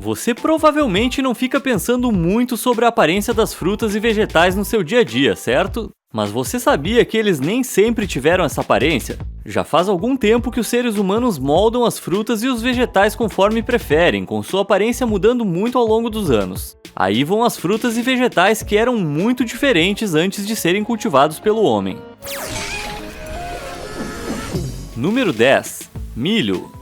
Você provavelmente não fica pensando muito sobre a aparência das frutas e vegetais no seu dia a dia, certo? Mas você sabia que eles nem sempre tiveram essa aparência? Já faz algum tempo que os seres humanos moldam as frutas e os vegetais conforme preferem, com sua aparência mudando muito ao longo dos anos. Aí vão as frutas e vegetais que eram muito diferentes antes de serem cultivados pelo homem. Número 10. Milho.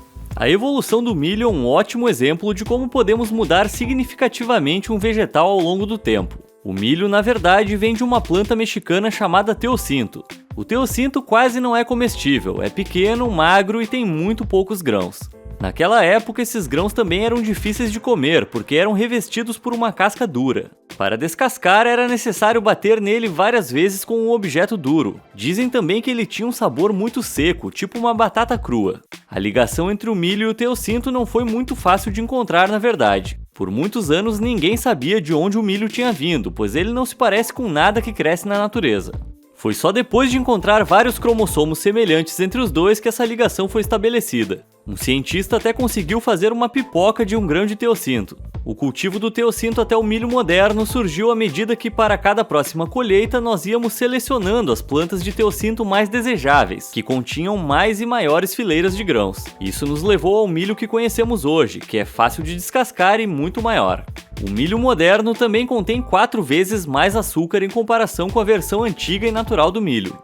A evolução do milho é um ótimo exemplo de como podemos mudar significativamente um vegetal ao longo do tempo. O milho, na verdade, vem de uma planta mexicana chamada teoscinto. O teoscinto quase não é comestível, é pequeno, magro e tem muito poucos grãos. Naquela época, esses grãos também eram difíceis de comer, porque eram revestidos por uma casca dura. Para descascar, era necessário bater nele várias vezes com um objeto duro. Dizem também que ele tinha um sabor muito seco, tipo uma batata crua. A ligação entre o milho e o teoscinto não foi muito fácil de encontrar, na verdade. Por muitos anos, ninguém sabia de onde o milho tinha vindo, pois ele não se parece com nada que cresce na natureza. Foi só depois de encontrar vários cromossomos semelhantes entre os dois que essa ligação foi estabelecida. Um cientista até conseguiu fazer uma pipoca de um grão de teoscinto. O cultivo do teoscinto até o milho moderno surgiu à medida que, para cada próxima colheita, nós íamos selecionando as plantas de teoscinto mais desejáveis, que continham mais e maiores fileiras de grãos. Isso nos levou ao milho que conhecemos hoje, que é fácil de descascar e muito maior. O milho moderno também contém 4 vezes mais açúcar em comparação com a versão antiga e natural do milho.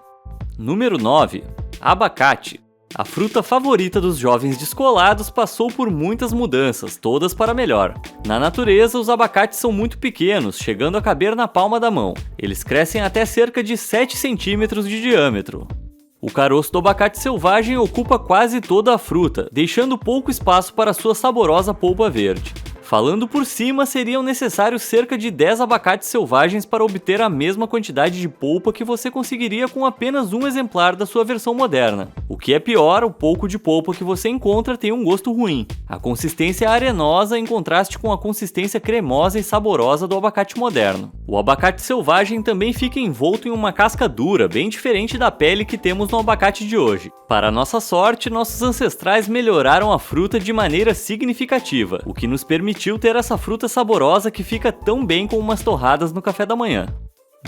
Número 9. Abacate. A fruta favorita dos jovens descolados passou por muitas mudanças, todas para melhor. Na natureza, os abacates são muito pequenos, chegando a caber na palma da mão. Eles crescem até cerca de 7 centímetros de diâmetro. O caroço do abacate selvagem ocupa quase toda a fruta, deixando pouco espaço para sua saborosa polpa verde. Falando por cima, seriam necessários cerca de 10 abacates selvagens para obter a mesma quantidade de polpa que você conseguiria com apenas um exemplar da sua versão moderna. O que é pior, o pouco de polpa que você encontra tem um gosto ruim. A consistência é arenosa em contraste com a consistência cremosa e saborosa do abacate moderno. O abacate selvagem também fica envolto em uma casca dura, bem diferente da pele que temos no abacate de hoje. Para nossa sorte, nossos ancestrais melhoraram a fruta de maneira significativa, o que nos permitiu ter essa fruta saborosa que fica tão bem com umas torradas no café da manhã.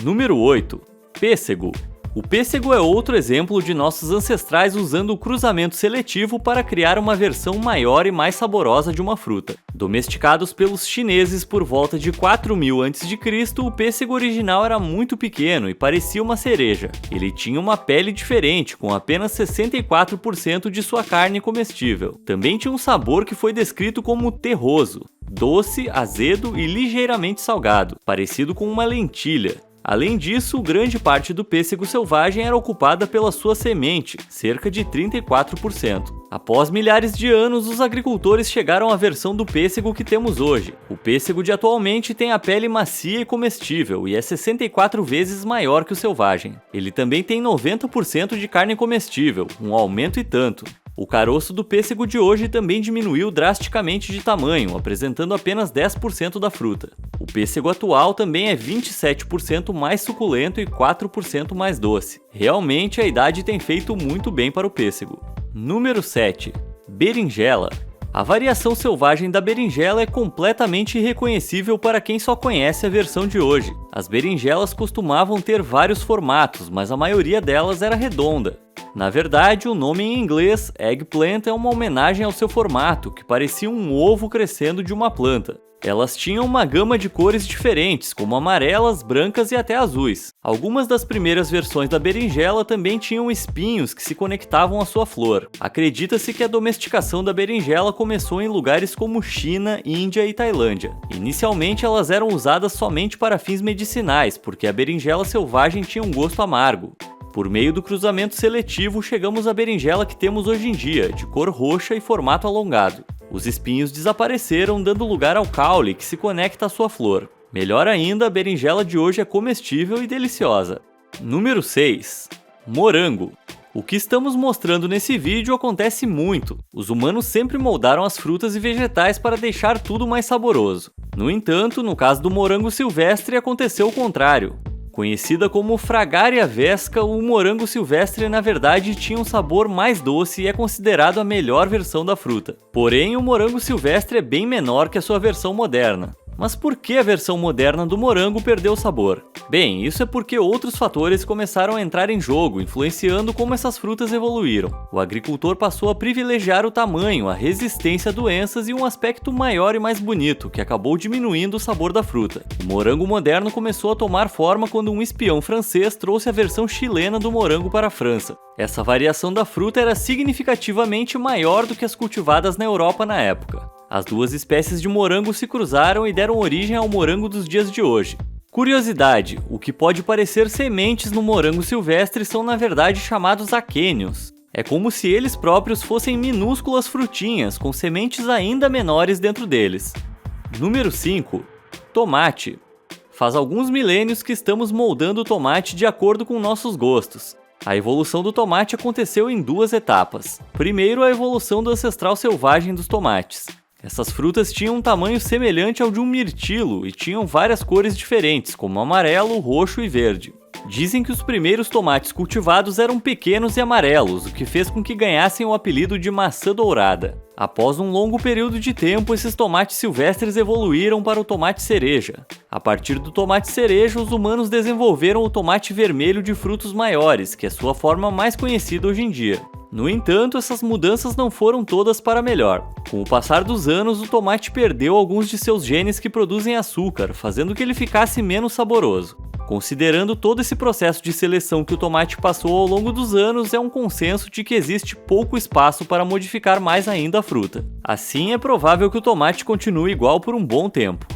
Número 8. Pêssego. O pêssego é outro exemplo de nossos ancestrais usando o cruzamento seletivo para criar uma versão maior e mais saborosa de uma fruta. Domesticados pelos chineses por volta de 4000 a.C., o pêssego original era muito pequeno e parecia uma cereja. Ele tinha uma pele diferente, com apenas 64% de sua carne comestível. Também tinha um sabor que foi descrito como terroso, doce, azedo e ligeiramente salgado, parecido com uma lentilha. Além disso, grande parte do pêssego selvagem era ocupada pela sua semente, cerca de 34%. Após milhares de anos, os agricultores chegaram à versão do pêssego que temos hoje. O pêssego de atualmente tem a pele macia e comestível e é 64 vezes maior que o selvagem. Ele também tem 90% de carne comestível, um aumento e tanto. O caroço do pêssego de hoje também diminuiu drasticamente de tamanho, apresentando apenas 10% da fruta. O pêssego atual também é 27% mais suculento e 4% mais doce. Realmente, a idade tem feito muito bem para o pêssego. Número 7. Berinjela. A variação selvagem da berinjela é completamente irreconhecível para quem só conhece a versão de hoje. As berinjelas costumavam ter vários formatos, mas a maioria delas era redonda. Na verdade, o nome em inglês, eggplant, é uma homenagem ao seu formato, que parecia um ovo crescendo de uma planta. Elas tinham uma gama de cores diferentes, como amarelas, brancas e até azuis. Algumas das primeiras versões da berinjela também tinham espinhos que se conectavam à sua flor. Acredita-se que a domesticação da berinjela começou em lugares como China, Índia e Tailândia. Inicialmente elas eram usadas somente para fins medicinais, porque a berinjela selvagem tinha um gosto amargo. Por meio do cruzamento seletivo, chegamos à berinjela que temos hoje em dia, de cor roxa e formato alongado. Os espinhos desapareceram, dando lugar ao caule que se conecta à sua flor. Melhor ainda, a berinjela de hoje é comestível e deliciosa. Número 6. Morango. O que estamos mostrando nesse vídeo acontece muito. Os humanos sempre moldaram as frutas e vegetais para deixar tudo mais saboroso. No entanto, no caso do morango silvestre, aconteceu o contrário. Conhecida como Fragaria vesca, o morango silvestre na verdade tinha um sabor mais doce e é considerado a melhor versão da fruta. Porém, o morango silvestre é bem menor que a sua versão moderna. Mas por que a versão moderna do morango perdeu o sabor? Bem, isso é porque outros fatores começaram a entrar em jogo, influenciando como essas frutas evoluíram. O agricultor passou a privilegiar o tamanho, a resistência a doenças e um aspecto maior e mais bonito, que acabou diminuindo o sabor da fruta. O morango moderno começou a tomar forma quando um espião francês trouxe a versão chilena do morango para a França. Essa variação da fruta era significativamente maior do que as cultivadas na Europa na época. As duas espécies de morango se cruzaram e deram origem ao morango dos dias de hoje. Curiosidade, o que pode parecer sementes no morango silvestre são na verdade chamados aquênios. É como se eles próprios fossem minúsculas frutinhas com sementes ainda menores dentro deles. Número 5. Tomate. Faz alguns milênios que estamos moldando o tomate de acordo com nossos gostos. A evolução do tomate aconteceu em duas etapas. Primeiro, a evolução do ancestral selvagem dos tomates. Essas frutas tinham um tamanho semelhante ao de um mirtilo e tinham várias cores diferentes, como amarelo, roxo e verde. Dizem que os primeiros tomates cultivados eram pequenos e amarelos, o que fez com que ganhassem o apelido de maçã dourada. Após um longo período de tempo, esses tomates silvestres evoluíram para o tomate cereja. A partir do tomate cereja, os humanos desenvolveram o tomate vermelho de frutos maiores, que é sua forma mais conhecida hoje em dia. No entanto, essas mudanças não foram todas para melhor. Com o passar dos anos, o tomate perdeu alguns de seus genes que produzem açúcar, fazendo que ele ficasse menos saboroso. Considerando todo esse processo de seleção que o tomate passou ao longo dos anos, é um consenso de que existe pouco espaço para modificar mais ainda a fruta. Assim, é provável que o tomate continue igual por um bom tempo.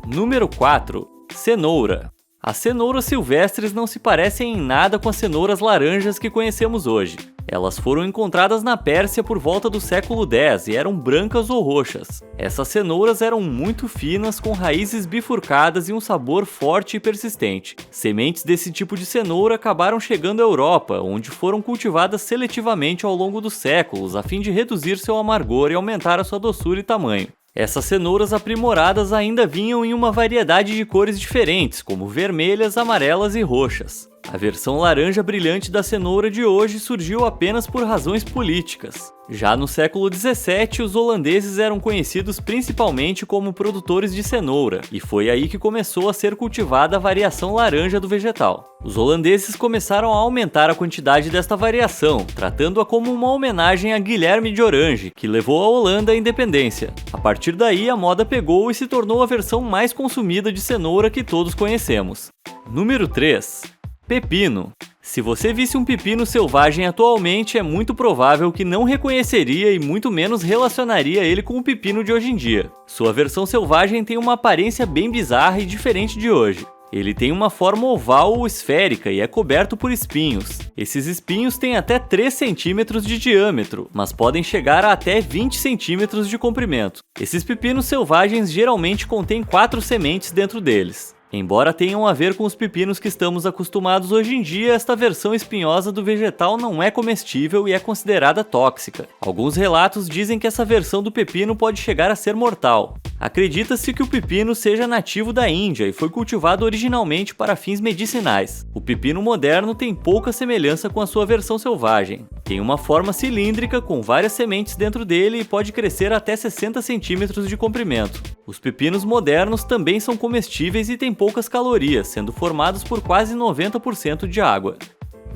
Número 4. Cenoura. As cenouras silvestres não se parecem em nada com as cenouras laranjas que conhecemos hoje. Elas foram encontradas na Pérsia por volta do século X e eram brancas ou roxas. Essas cenouras eram muito finas, com raízes bifurcadas e um sabor forte e persistente. Sementes desse tipo de cenoura acabaram chegando à Europa, onde foram cultivadas seletivamente ao longo dos séculos, a fim de reduzir seu amargor e aumentar a sua doçura e tamanho. Essas cenouras aprimoradas ainda vinham em uma variedade de cores diferentes, como vermelhas, amarelas e roxas. A versão laranja brilhante da cenoura de hoje surgiu apenas por razões políticas. Já no século XVII, os holandeses eram conhecidos principalmente como produtores de cenoura, e foi aí que começou a ser cultivada a variação laranja do vegetal. Os holandeses começaram a aumentar a quantidade desta variação, tratando-a como uma homenagem a Guilherme de Orange, que levou a Holanda à independência. A partir daí, a moda pegou e se tornou a versão mais consumida de cenoura que todos conhecemos. Número 3. Pepino. Se você visse um pepino selvagem atualmente, é muito provável que não reconheceria e muito menos relacionaria ele com o pepino de hoje em dia. Sua versão selvagem tem uma aparência bem bizarra e diferente de hoje. Ele tem uma forma oval ou esférica e é coberto por espinhos. Esses espinhos têm até 3 centímetros de diâmetro, mas podem chegar a até 20 centímetros de comprimento. Esses pepinos selvagens geralmente contêm 4 sementes dentro deles. Embora tenham a ver com os pepinos que estamos acostumados hoje em dia, esta versão espinhosa do vegetal não é comestível e é considerada tóxica. Alguns relatos dizem que essa versão do pepino pode chegar a ser mortal. Acredita-se que o pepino seja nativo da Índia e foi cultivado originalmente para fins medicinais. O pepino moderno tem pouca semelhança com a sua versão selvagem. Tem uma forma cilíndrica com várias sementes dentro dele e pode crescer até 60 centímetros de comprimento. Os pepinos modernos também são comestíveis e têm poucas calorias, sendo formados por quase 90% de água.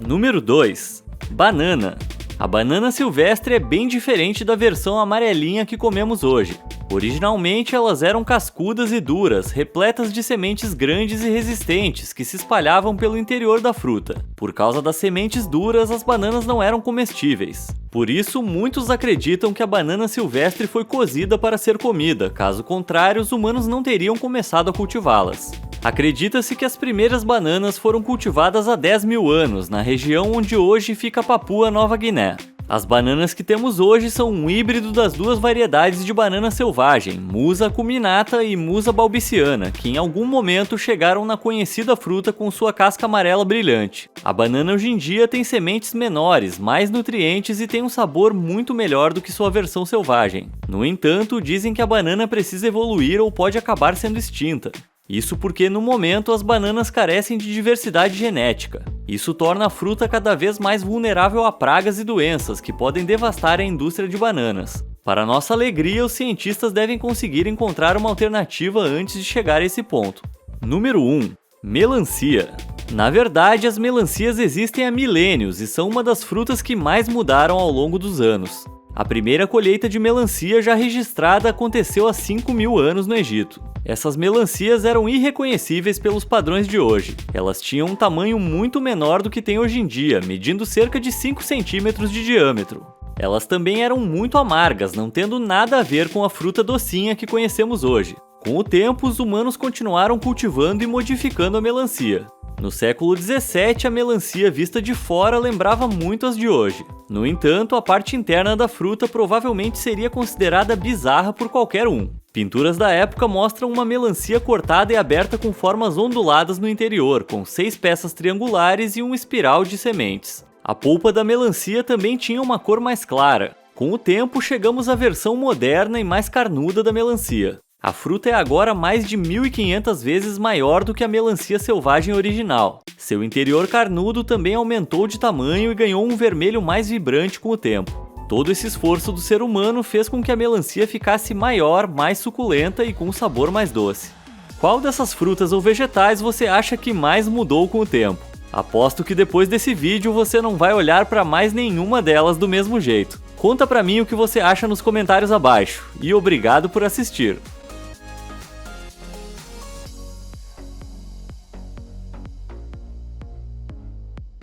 Número 2. Banana. A banana silvestre é bem diferente da versão amarelinha que comemos hoje. Originalmente elas eram cascudas e duras, repletas de sementes grandes e resistentes que se espalhavam pelo interior da fruta. Por causa das sementes duras, as bananas não eram comestíveis. Por isso, muitos acreditam que a banana silvestre foi cozida para ser comida, caso contrário, os humanos não teriam começado a cultivá-las. Acredita-se que as primeiras bananas foram cultivadas há 10 mil anos, na região onde hoje fica Papua Nova Guiné. As bananas que temos hoje são um híbrido das duas variedades de banana selvagem, Musa acuminata e Musa balbiciana, que em algum momento chegaram na conhecida fruta com sua casca amarela brilhante. A banana hoje em dia tem sementes menores, mais nutrientes e tem um sabor muito melhor do que sua versão selvagem. No entanto, dizem que a banana precisa evoluir ou pode acabar sendo extinta. Isso porque no momento as bananas carecem de diversidade genética. Isso torna a fruta cada vez mais vulnerável a pragas e doenças que podem devastar a indústria de bananas. Para nossa alegria, os cientistas devem conseguir encontrar uma alternativa antes de chegar a esse ponto. Número 1. Melancia. Na verdade, as melancias existem há milênios e são uma das frutas que mais mudaram ao longo dos anos. A primeira colheita de melancia já registrada aconteceu há 5.000 anos no Egito. Essas melancias eram irreconhecíveis pelos padrões de hoje. Elas tinham um tamanho muito menor do que tem hoje em dia, medindo cerca de 5 centímetros de diâmetro. Elas também eram muito amargas, não tendo nada a ver com a fruta docinha que conhecemos hoje. Com o tempo, os humanos continuaram cultivando e modificando a melancia. No século XVII, a melancia vista de fora lembrava muito as de hoje. No entanto, a parte interna da fruta provavelmente seria considerada bizarra por qualquer um. Pinturas da época mostram uma melancia cortada e aberta com formas onduladas no interior, com 6 peças triangulares e um espiral de sementes. A polpa da melancia também tinha uma cor mais clara. Com o tempo, chegamos à versão moderna e mais carnuda da melancia. A fruta é agora mais de 1.500 vezes maior do que a melancia selvagem original. Seu interior carnudo também aumentou de tamanho e ganhou um vermelho mais vibrante com o tempo. Todo esse esforço do ser humano fez com que a melancia ficasse maior, mais suculenta e com um sabor mais doce. Qual dessas frutas ou vegetais você acha que mais mudou com o tempo? Aposto que depois desse vídeo você não vai olhar para mais nenhuma delas do mesmo jeito. Conta pra mim o que você acha nos comentários abaixo, e obrigado por assistir!